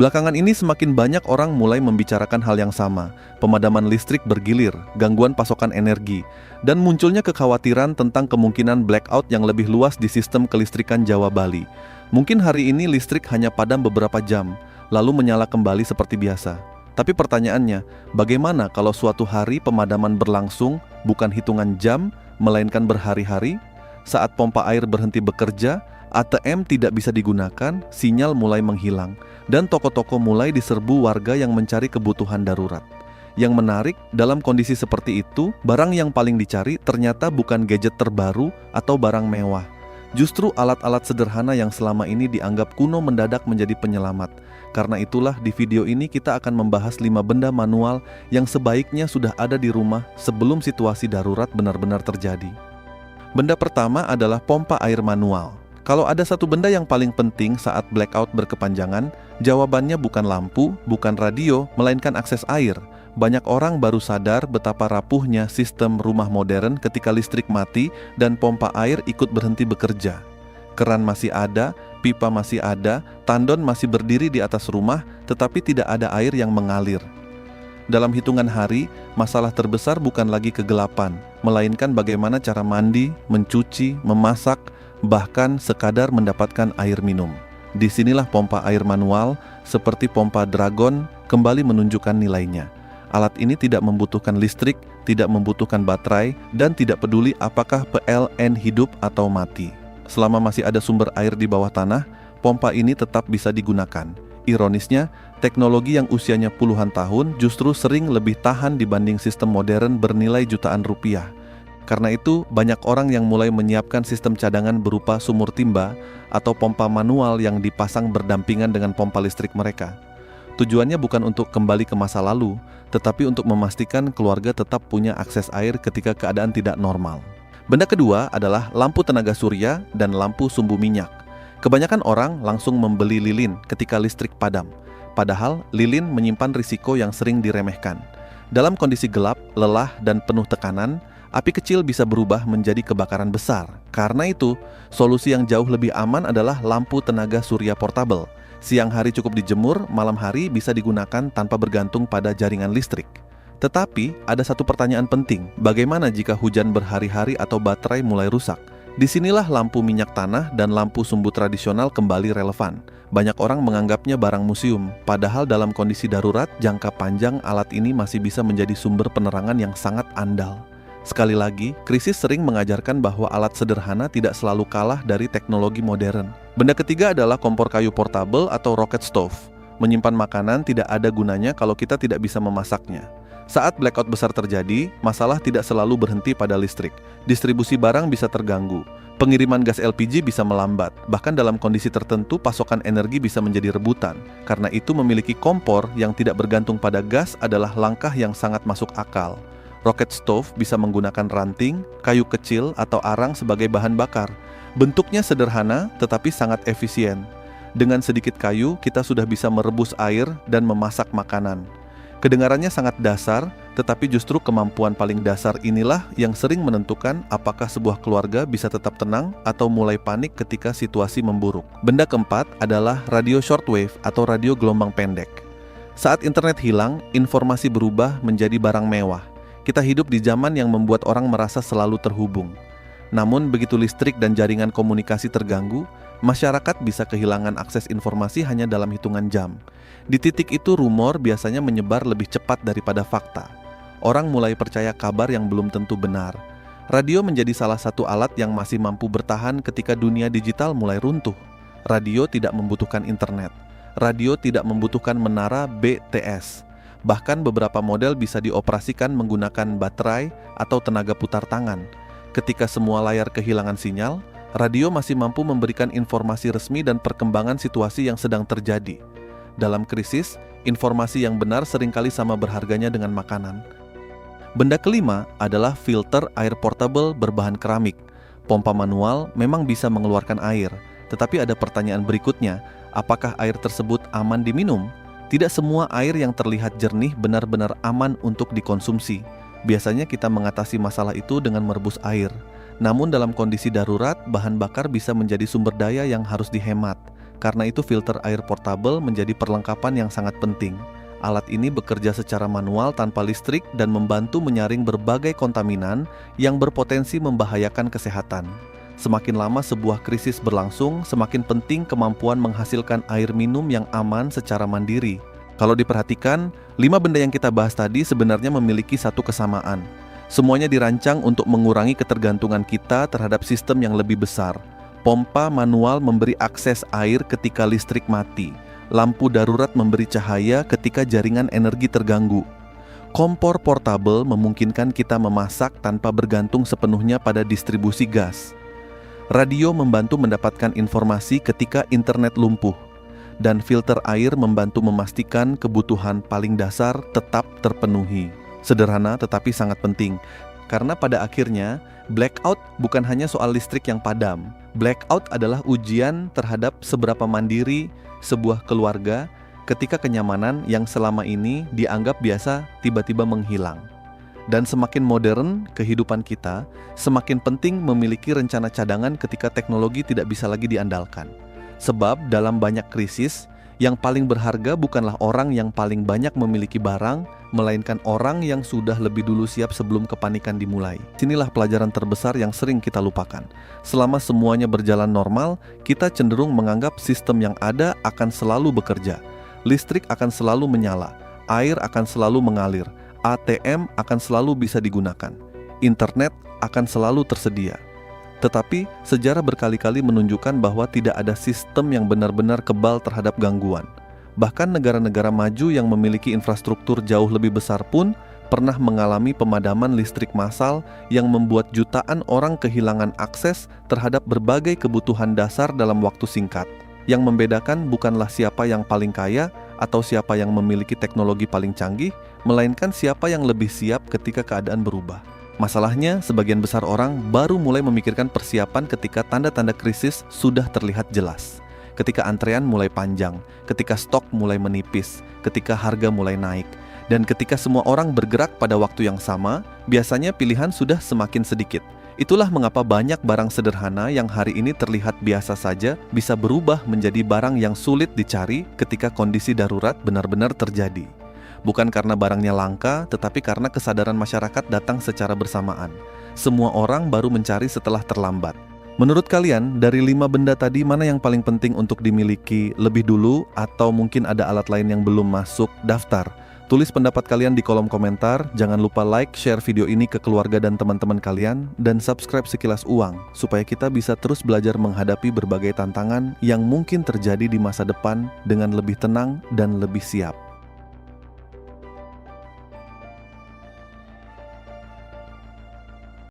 Belakangan ini semakin banyak orang mulai membicarakan hal yang sama, pemadaman listrik bergilir, gangguan pasokan energi, dan munculnya kekhawatiran tentang kemungkinan blackout yang lebih luas di sistem kelistrikan Jawa Bali. Mungkin hari ini listrik hanya padam beberapa jam, lalu menyala kembali seperti biasa. Tapi pertanyaannya, bagaimana kalau suatu hari pemadaman berlangsung bukan hitungan jam, melainkan berhari-hari? Saat pompa air berhenti bekerja, ATM tidak bisa digunakan, sinyal mulai menghilang, dan toko-toko mulai diserbu warga yang mencari kebutuhan darurat. Yang menarik, dalam kondisi seperti itu, barang yang paling dicari ternyata bukan gadget terbaru atau barang mewah. Justru alat-alat sederhana yang selama ini dianggap kuno mendadak menjadi penyelamat. Karena itulah di video ini kita akan membahas 5 benda manual yang sebaiknya sudah ada di rumah sebelum situasi darurat benar-benar terjadi. Benda pertama adalah pompa air manual. Kalau ada satu benda yang paling penting saat blackout berkepanjangan, jawabannya bukan lampu, bukan radio, melainkan akses air. Banyak orang baru sadar betapa rapuhnya sistem rumah modern ketika listrik mati dan pompa air ikut berhenti bekerja. Keran masih ada, pipa masih ada, tandon masih berdiri di atas rumah, tetapi tidak ada air yang mengalir. Dalam hitungan hari, masalah terbesar bukan lagi kegelapan, melainkan bagaimana cara mandi, mencuci, memasak, bahkan sekadar mendapatkan air minum. Disinilah pompa air manual seperti pompa Dragon kembali menunjukkan nilainya. Alat ini tidak membutuhkan listrik, tidak membutuhkan baterai, dan tidak peduli apakah PLN hidup atau mati. Selama masih ada sumber air di bawah tanah, pompa ini tetap bisa digunakan. Ironisnya, teknologi yang usianya puluhan tahun justru sering lebih tahan dibanding sistem modern bernilai jutaan rupiah. Karena itu, banyak orang yang mulai menyiapkan sistem cadangan berupa sumur timba atau pompa manual yang dipasang berdampingan dengan pompa listrik mereka. Tujuannya bukan untuk kembali ke masa lalu, tetapi untuk memastikan keluarga tetap punya akses air ketika keadaan tidak normal. Benda kedua adalah lampu tenaga surya dan lampu sumbu minyak. Kebanyakan orang langsung membeli lilin ketika listrik padam, padahal lilin menyimpan risiko yang sering diremehkan. Dalam kondisi gelap, lelah, dan penuh tekanan, api kecil bisa berubah menjadi kebakaran besar. Karena itu, solusi yang jauh lebih aman adalah lampu tenaga surya portable. Siang hari cukup dijemur, malam hari bisa digunakan tanpa bergantung pada jaringan listrik. Tetapi, ada satu pertanyaan penting. Bagaimana jika hujan berhari-hari atau baterai mulai rusak? Disinilah lampu minyak tanah dan lampu sumbu tradisional kembali relevan. Banyak orang menganggapnya barang museum, padahal dalam kondisi darurat, jangka panjang alat ini masih bisa menjadi sumber penerangan yang sangat andal. Sekali lagi, krisis sering mengajarkan bahwa alat sederhana tidak selalu kalah dari teknologi modern. Benda ketiga adalah kompor kayu portable atau rocket stove. Menyimpan makanan tidak ada gunanya kalau kita tidak bisa memasaknya. Saat blackout besar terjadi, masalah tidak selalu berhenti pada listrik. Distribusi barang bisa terganggu. Pengiriman gas LPG bisa melambat. Bahkan dalam kondisi tertentu, pasokan energi bisa menjadi rebutan. Karena itu, memiliki kompor yang tidak bergantung pada gas adalah langkah yang sangat masuk akal. Rocket stove bisa menggunakan ranting, kayu kecil, atau arang sebagai bahan bakar. Bentuknya sederhana tetapi sangat efisien. Dengan sedikit kayu, kita sudah bisa merebus air dan memasak makanan. Kedengarannya sangat dasar, tetapi justru kemampuan paling dasar inilah yang sering menentukan apakah sebuah keluarga bisa tetap tenang atau mulai panik ketika situasi memburuk. Benda keempat adalah radio shortwave atau radio gelombang pendek. Saat internet hilang, informasi berubah menjadi barang mewah. Kita hidup di zaman yang membuat orang merasa selalu terhubung. Namun begitu listrik dan jaringan komunikasi terganggu, masyarakat bisa kehilangan akses informasi hanya dalam hitungan jam. Di titik itu rumor biasanya menyebar lebih cepat daripada fakta. Orang mulai percaya kabar yang belum tentu benar. Radio menjadi salah satu alat yang masih mampu bertahan ketika dunia digital mulai runtuh. Radio tidak membutuhkan internet. Radio tidak membutuhkan menara BTS. Bahkan beberapa model bisa dioperasikan menggunakan baterai atau tenaga putar tangan. Ketika semua layar kehilangan sinyal, radio masih mampu memberikan informasi resmi dan perkembangan situasi yang sedang terjadi. Dalam krisis, informasi yang benar seringkali sama berharganya dengan makanan. Benda kelima adalah filter air portable berbahan keramik. Pompa manual memang bisa mengeluarkan air, tetapi ada pertanyaan berikutnya, apakah air tersebut aman diminum? Tidak semua air yang terlihat jernih benar-benar aman untuk dikonsumsi. Biasanya kita mengatasi masalah itu dengan merebus air. Namun dalam kondisi darurat, bahan bakar bisa menjadi sumber daya yang harus dihemat. Karena itu filter air portable menjadi perlengkapan yang sangat penting. Alat ini bekerja secara manual tanpa listrik dan membantu menyaring berbagai kontaminan yang berpotensi membahayakan kesehatan. Semakin lama sebuah krisis berlangsung, semakin penting kemampuan menghasilkan air minum yang aman secara mandiri. Kalau diperhatikan, 5 benda yang kita bahas tadi sebenarnya memiliki satu kesamaan. Semuanya dirancang untuk mengurangi ketergantungan kita terhadap sistem yang lebih besar. Pompa manual memberi akses air ketika listrik mati. Lampu darurat memberi cahaya ketika jaringan energi terganggu. Kompor portabel memungkinkan kita memasak tanpa bergantung sepenuhnya pada distribusi gas. Radio membantu mendapatkan informasi ketika internet lumpuh. Dan filter air membantu memastikan kebutuhan paling dasar tetap terpenuhi. Sederhana tetapi sangat penting, karena pada akhirnya blackout bukan hanya soal listrik yang padam. Blackout adalah ujian terhadap seberapa mandiri sebuah keluarga ketika kenyamanan yang selama ini dianggap biasa tiba-tiba menghilang. Dan semakin modern kehidupan kita, semakin penting memiliki rencana cadangan ketika teknologi tidak bisa lagi diandalkan. Sebab dalam banyak krisis, yang paling berharga bukanlah orang yang paling banyak memiliki barang, melainkan orang yang sudah lebih dulu siap sebelum kepanikan dimulai. Sinilah pelajaran terbesar yang sering kita lupakan. Selama semuanya berjalan normal, kita cenderung menganggap sistem yang ada akan selalu bekerja. Listrik akan selalu menyala, air akan selalu mengalir, ATM akan selalu bisa digunakan, internet akan selalu tersedia. Tetapi, sejarah berkali-kali menunjukkan bahwa tidak ada sistem yang benar-benar kebal terhadap gangguan. Bahkan negara-negara maju yang memiliki infrastruktur jauh lebih besar pun pernah mengalami pemadaman listrik massal yang membuat jutaan orang kehilangan akses terhadap berbagai kebutuhan dasar dalam waktu singkat. Yang membedakan bukanlah siapa yang paling kaya atau siapa yang memiliki teknologi paling canggih, melainkan siapa yang lebih siap ketika keadaan berubah. Masalahnya, sebagian besar orang baru mulai memikirkan persiapan ketika tanda-tanda krisis sudah terlihat jelas. Ketika antrean mulai panjang, ketika stok mulai menipis, ketika harga mulai naik, dan ketika semua orang bergerak pada waktu yang sama, biasanya pilihan sudah semakin sedikit. Itulah mengapa banyak barang sederhana yang hari ini terlihat biasa saja bisa berubah menjadi barang yang sulit dicari ketika kondisi darurat benar-benar terjadi. Bukan karena barangnya langka, tetapi karena kesadaran masyarakat datang secara bersamaan. Semua orang baru mencari setelah terlambat. Menurut kalian, dari 5 benda tadi mana yang paling penting untuk dimiliki lebih dulu, atau mungkin ada alat lain yang belum masuk daftar? Tulis pendapat kalian di kolom komentar. Jangan lupa like, share video ini ke keluarga dan teman-teman kalian, dan subscribe Sekilas Uang, supaya kita bisa terus belajar menghadapi berbagai tantangan yang mungkin terjadi di masa depan dengan lebih tenang dan lebih siap.